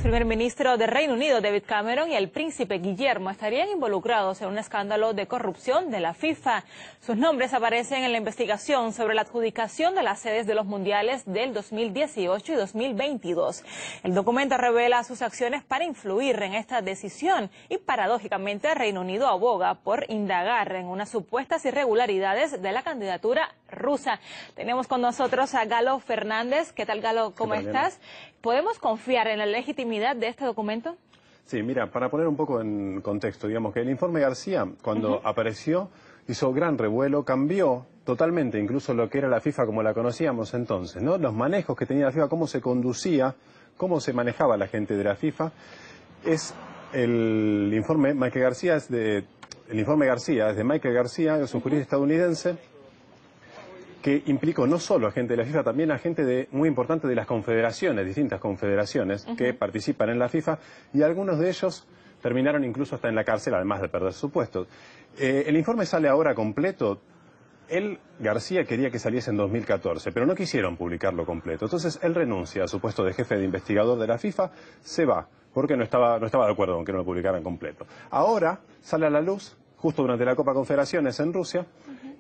primer ministro de Reino Unido, David Cameron, y el príncipe Guillermo estarían involucrados en un escándalo de corrupción de la FIFA. Sus nombres aparecen en la investigación sobre la adjudicación de las sedes de los mundiales del 2018 y 2022. El documento revela sus acciones para influir en esta decisión y, paradójicamente, Reino Unido aboga por indagar en unas supuestas irregularidades de la candidatura rusa. Tenemos con nosotros a Galo Fernández. ¿Qué tal, Galo? ¿Cómo estás? ¿Podemos confiar en la legitimidad de este documento? Sí, mira, para poner un poco en contexto, digamos que el informe García, cuando apareció, hizo gran revuelo, cambió totalmente incluso lo que era la FIFA como la conocíamos entonces, ¿no? Los manejos que tenía la FIFA, cómo se conducía, cómo se manejaba la gente de la FIFA. Es el informe Michael García, es de Michael García, es un jurista estadounidense que implicó no solo a gente de la FIFA, también a gente muy importante de las confederaciones, distintas confederaciones que participan en la FIFA, y algunos de ellos terminaron incluso hasta en la cárcel, además de perder su puesto. El informe sale ahora completo. García quería que saliese en 2014, pero no quisieron publicarlo completo. Entonces él renuncia a su puesto de jefe de investigador de la FIFA, se va, porque no estaba de acuerdo con que no lo publicaran completo. Ahora sale a la luz, justo durante la Copa Confederaciones en Rusia,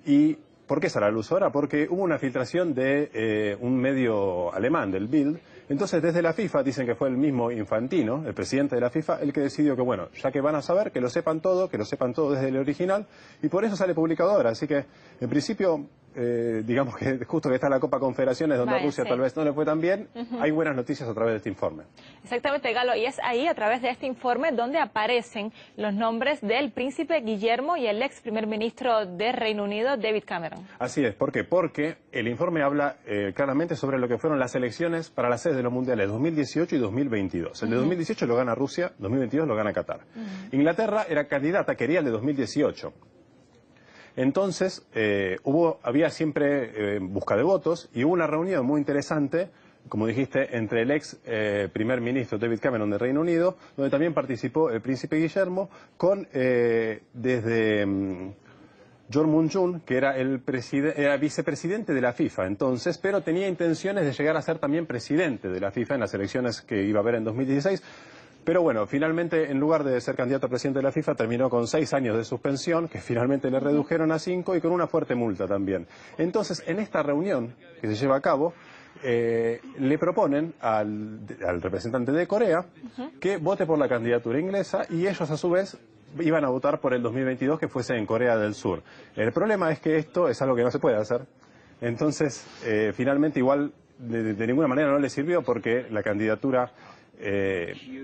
y ¿por qué sale a la luz ahora? Porque hubo una filtración de un medio alemán, del Bild. Entonces, desde la FIFA dicen que fue el mismo Infantino, el presidente de la FIFA, el que decidió que, bueno, ya que van a saber, que lo sepan todo desde el original, y por eso sale publicado ahora. Así que, en principio, digamos que justo que está la Copa Confederaciones, donde a Rusia tal vez no le fue tan bien, hay buenas noticias a través de este informe. Exactamente, Galo, y es ahí, a través de este informe, donde aparecen los nombres del príncipe Guillermo y el ex primer ministro de Reino Unido, David Cameron. Así es, ¿por qué? Porque el informe habla claramente sobre lo que fueron las elecciones para las sedes de los mundiales 2018 y 2022. El de 2018 lo gana Rusia, 2022 lo gana Qatar. Inglaterra era candidata, quería el de 2018. Entonces, había siempre busca de votos y hubo una reunión muy interesante, como dijiste, entre el ex primer ministro David Cameron de Reino Unido, donde también participó el príncipe Guillermo, con desde John Moon-Jun, que era era vicepresidente de la FIFA entonces, pero tenía intenciones de llegar a ser también presidente de la FIFA en las elecciones que iba a haber en 2016. Pero bueno, finalmente, en lugar de ser candidato a presidente de la FIFA, terminó con 6 años de suspensión, que finalmente le redujeron a 5 y con una fuerte multa también. Entonces, en esta reunión que se lleva a cabo, le proponen al representante de Corea que vote por la candidatura inglesa, y ellos a su vez iban a votar por el 2022 que fuese en Corea del Sur. El problema es que esto es algo que no se puede hacer. Entonces, finalmente igual de ninguna manera no le sirvió, porque la candidatura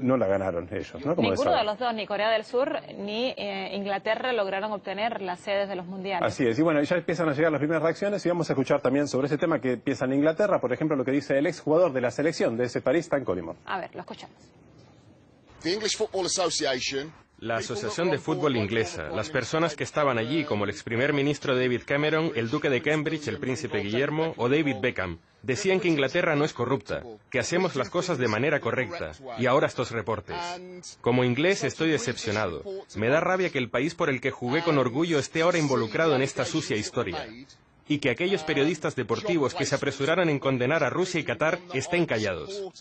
no la ganaron ellos, ¿no? Como Ninguno de los dos, ni Corea del Sur ni Inglaterra, lograron obtener las sedes de los mundiales. Así es, y bueno, ya empiezan a llegar las primeras reacciones y vamos a escuchar también sobre ese tema que empieza en Inglaterra, por ejemplo, lo que dice el exjugador de la selección de ese país, Stan Collymore. A ver, lo escuchamos. La Asociación de Fútbol Inglesa, las personas que estaban allí, como el ex primer ministro David Cameron, el duque de Cambridge, el príncipe Guillermo o David Beckham, decían que Inglaterra no es corrupta, que hacemos las cosas de manera correcta, y ahora estos reportes. Como inglés estoy decepcionado. Me da rabia que el país por el que jugué con orgullo esté ahora involucrado en esta sucia historia, y que aquellos periodistas deportivos que se apresuraron en condenar a Rusia y Qatar estén callados.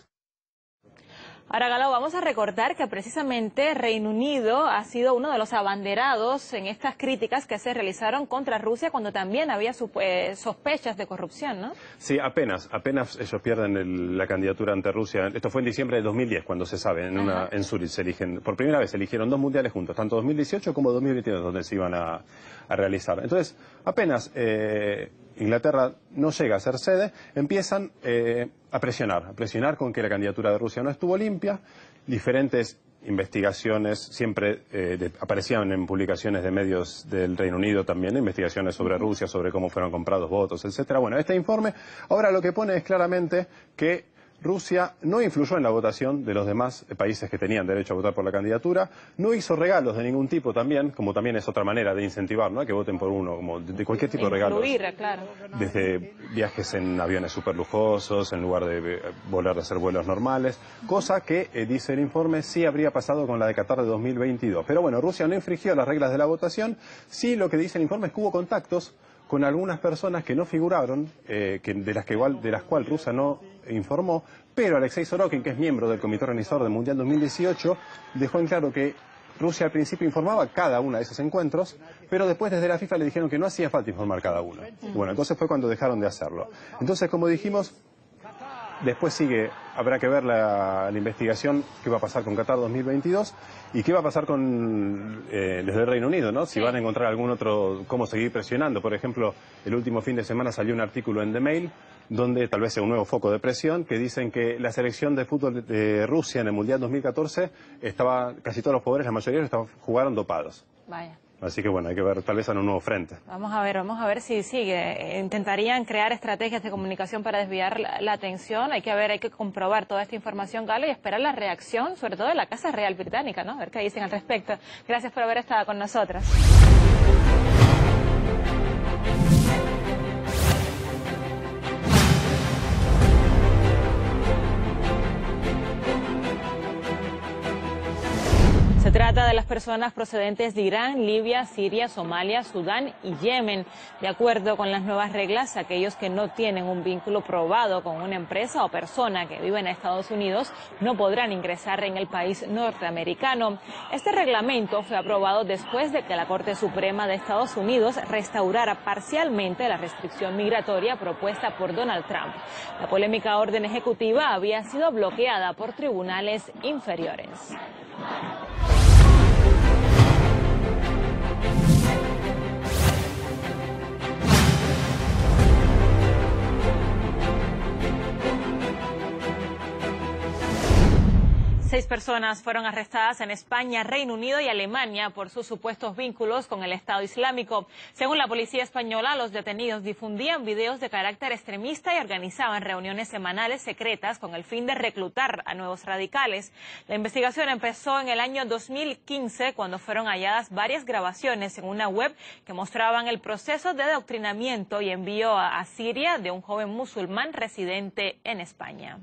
Ahora, Galo, vamos a recordar que precisamente Reino Unido ha sido uno de los abanderados en estas críticas que se realizaron contra Rusia cuando también había sospechas de corrupción, ¿no? Sí, apenas ellos pierden la candidatura ante Rusia. Esto fue en diciembre de 2010, cuando se sabe, en Zurich se eligen, por primera vez se eligieron 2 mundiales juntos, tanto 2018 como 2022, donde se iban a realizar. Entonces, apenas Inglaterra no llega a ser sede, empiezan a presionar con que la candidatura de Rusia no estuvo limpia. Diferentes investigaciones siempre aparecían en publicaciones de medios del Reino Unido también, investigaciones sobre Rusia, sobre cómo fueron comprados votos, etcétera. Bueno, este informe ahora lo que pone es claramente que Rusia no influyó en la votación de los demás países que tenían derecho a votar por la candidatura, no hizo regalos de ningún tipo también, como también es otra manera de incentivar, ¿no?, a que voten por uno, como de cualquier tipo de regalos. Claro. Desde viajes en aviones súper lujosos, en lugar de volar, de hacer vuelos normales, cosa que, dice el informe, sí habría pasado con la de Qatar de 2022. Pero bueno, Rusia no infringió las reglas de la votación, sí lo que dice el informe es que hubo contactos con algunas personas que no figuraron, de las cuales Rusia no informó, pero Alexei Sorokin, que es miembro del comité organizador del Mundial 2018, dejó en claro que Rusia al principio informaba cada uno de esos encuentros, pero después desde la FIFA le dijeron que no hacía falta informar cada uno. Bueno, entonces fue cuando dejaron de hacerlo. Entonces, como dijimos, después habrá que ver la investigación, qué va a pasar con Qatar 2022 y qué va a pasar desde el Reino Unido, ¿no? Si van a encontrar algún otro, cómo seguir presionando. Por ejemplo, el último fin de semana salió un artículo en The Mail, donde tal vez sea un nuevo foco de presión, que dicen que la selección de fútbol de Rusia en el Mundial 2014 casi todos los jugadores, la mayoría jugaron dopados. Vaya. Así que bueno, hay que ver, tal vez en un nuevo frente. Vamos a ver si sigue. Intentarían crear estrategias de comunicación para desviar la atención. Hay que comprobar toda esta información, Galo, y esperar la reacción, sobre todo de la Casa Real Británica, ¿no? A ver qué dicen al respecto. Gracias por haber estado con nosotras. Se trata de las personas procedentes de Irán, Libia, Siria, Somalia, Sudán y Yemen. De acuerdo con las nuevas reglas, aquellos que no tienen un vínculo probado con una empresa o persona que vive en Estados Unidos no podrán ingresar en el país norteamericano. Este reglamento fue aprobado después de que la Corte Suprema de Estados Unidos restaurara parcialmente la restricción migratoria propuesta por Donald Trump. La polémica orden ejecutiva había sido bloqueada por tribunales inferiores. 6 personas fueron arrestadas en España, Reino Unido y Alemania por sus supuestos vínculos con el Estado Islámico. Según la policía española, los detenidos difundían videos de carácter extremista y organizaban reuniones semanales secretas con el fin de reclutar a nuevos radicales. La investigación empezó en el año 2015, cuando fueron halladas varias grabaciones en una web que mostraban el proceso de adoctrinamiento y envío a Siria de un joven musulmán residente en España.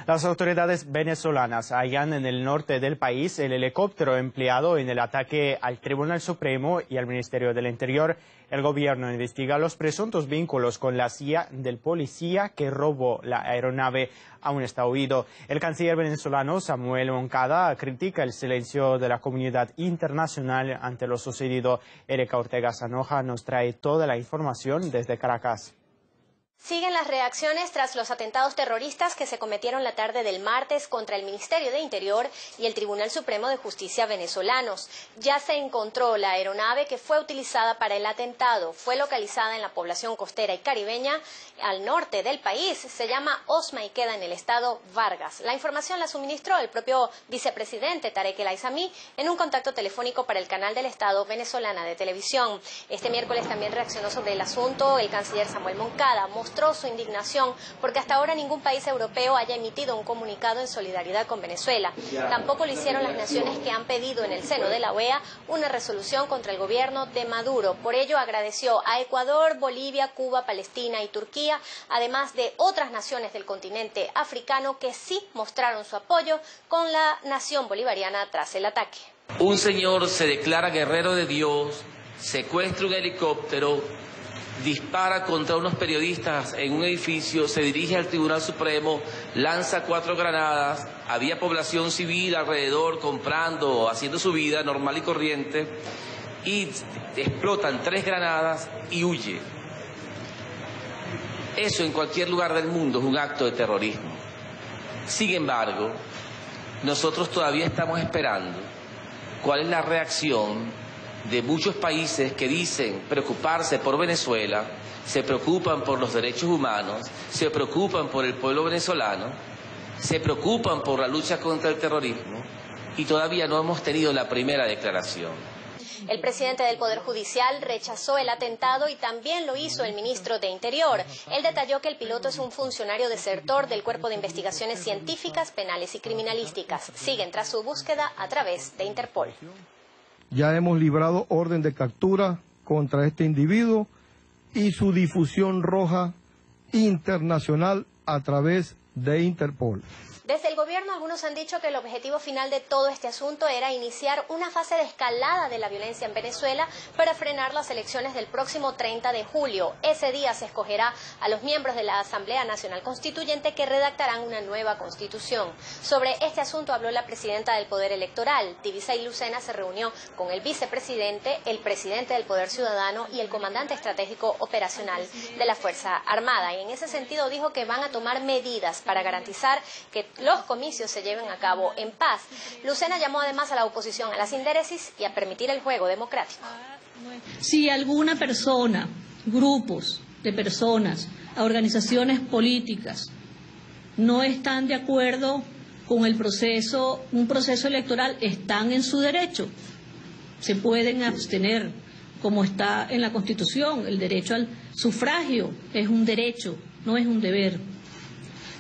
Las autoridades venezolanas hallan en el norte del país el helicóptero empleado en el ataque al Tribunal Supremo y al Ministerio del Interior. El gobierno investiga los presuntos vínculos con la CIA del policía que robó la aeronave. Aún está huido. El canciller venezolano Samuel Moncada critica el silencio de la comunidad internacional ante lo sucedido. Erika Ortega Sanoja nos trae toda la información desde Caracas. Siguen las reacciones tras los atentados terroristas que se cometieron la tarde del martes contra el Ministerio de Interior y el Tribunal Supremo de Justicia venezolanos. Ya se encontró la aeronave que fue utilizada para el atentado. Fue localizada en la población costera y caribeña al norte del país. Se llama Osma y queda en el estado Vargas. La información la suministró el propio vicepresidente Tarek El Aizami en un contacto telefónico para el canal del Estado Venezolana de Televisión. Este miércoles también reaccionó sobre el asunto el canciller Samuel Moncada. Mostró su indignación porque hasta ahora ningún país europeo haya emitido un comunicado en solidaridad con Venezuela. Tampoco lo hicieron las naciones que han pedido en el seno de la OEA una resolución contra el gobierno de Maduro. Por ello agradeció a Ecuador, Bolivia, Cuba, Palestina y Turquía, además de otras naciones del continente africano que sí mostraron su apoyo con la nación bolivariana tras el ataque. Un señor se declara guerrero de Dios, secuestra un helicóptero, dispara contra unos periodistas en un edificio, se dirige al Tribunal Supremo, lanza 4 granadas, había población civil alrededor comprando, haciendo su vida normal y corriente, y explotan 3 granadas y huye. Eso en cualquier lugar del mundo es un acto de terrorismo. Sin embargo, nosotros todavía estamos esperando cuál es la reacción de muchos países que dicen preocuparse por Venezuela, se preocupan por los derechos humanos, se preocupan por el pueblo venezolano, se preocupan por la lucha contra el terrorismo y todavía no hemos tenido la primera declaración. El presidente del Poder Judicial rechazó el atentado y también lo hizo el ministro de Interior. Él detalló que el piloto es un funcionario desertor del Cuerpo de Investigaciones Científicas, Penales y Criminalísticas. Siguen tras su búsqueda a través de Interpol. Ya hemos librado orden de captura contra este individuo y su difusión roja internacional a través de Interpol. Desde el gobierno algunos han dicho que el objetivo final de todo este asunto era iniciar una fase de escalada de la violencia en Venezuela para frenar las elecciones del próximo 30 de julio. Ese día se escogerá a los miembros de la Asamblea Nacional Constituyente que redactarán una nueva constitución. Sobre este asunto habló la presidenta del Poder Electoral. Tibisay Lucena se reunió con el vicepresidente, el presidente del Poder Ciudadano y el comandante estratégico operacional de la Fuerza Armada. Y en ese sentido dijo que van a tomar medidas para garantizar que los comicios se lleven a cabo en paz. Lucena llamó además a la oposición a la sindéresis y a permitir el juego democrático. Si alguna persona, grupos de personas, organizaciones políticas no están de acuerdo con el proceso, un proceso electoral, están en su derecho. Se pueden abstener, como está en la Constitución. El derecho al sufragio es un derecho, no es un deber.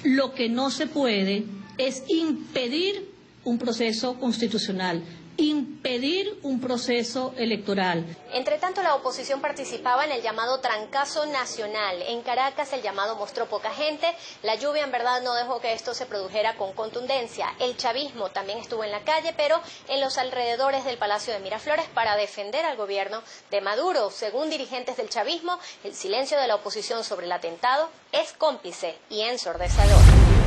Lo que no se puede es impedir un proceso constitucional, impedir un proceso electoral. Entre tanto, la oposición participaba en el llamado trancazo nacional. En Caracas el llamado mostró poca gente. La lluvia en verdad no dejó que esto se produjera con contundencia. El chavismo también estuvo en la calle, pero en los alrededores del Palacio de Miraflores para defender al gobierno de Maduro. Según dirigentes del chavismo, el silencio de la oposición sobre el atentado es cómplice y ensordecedor.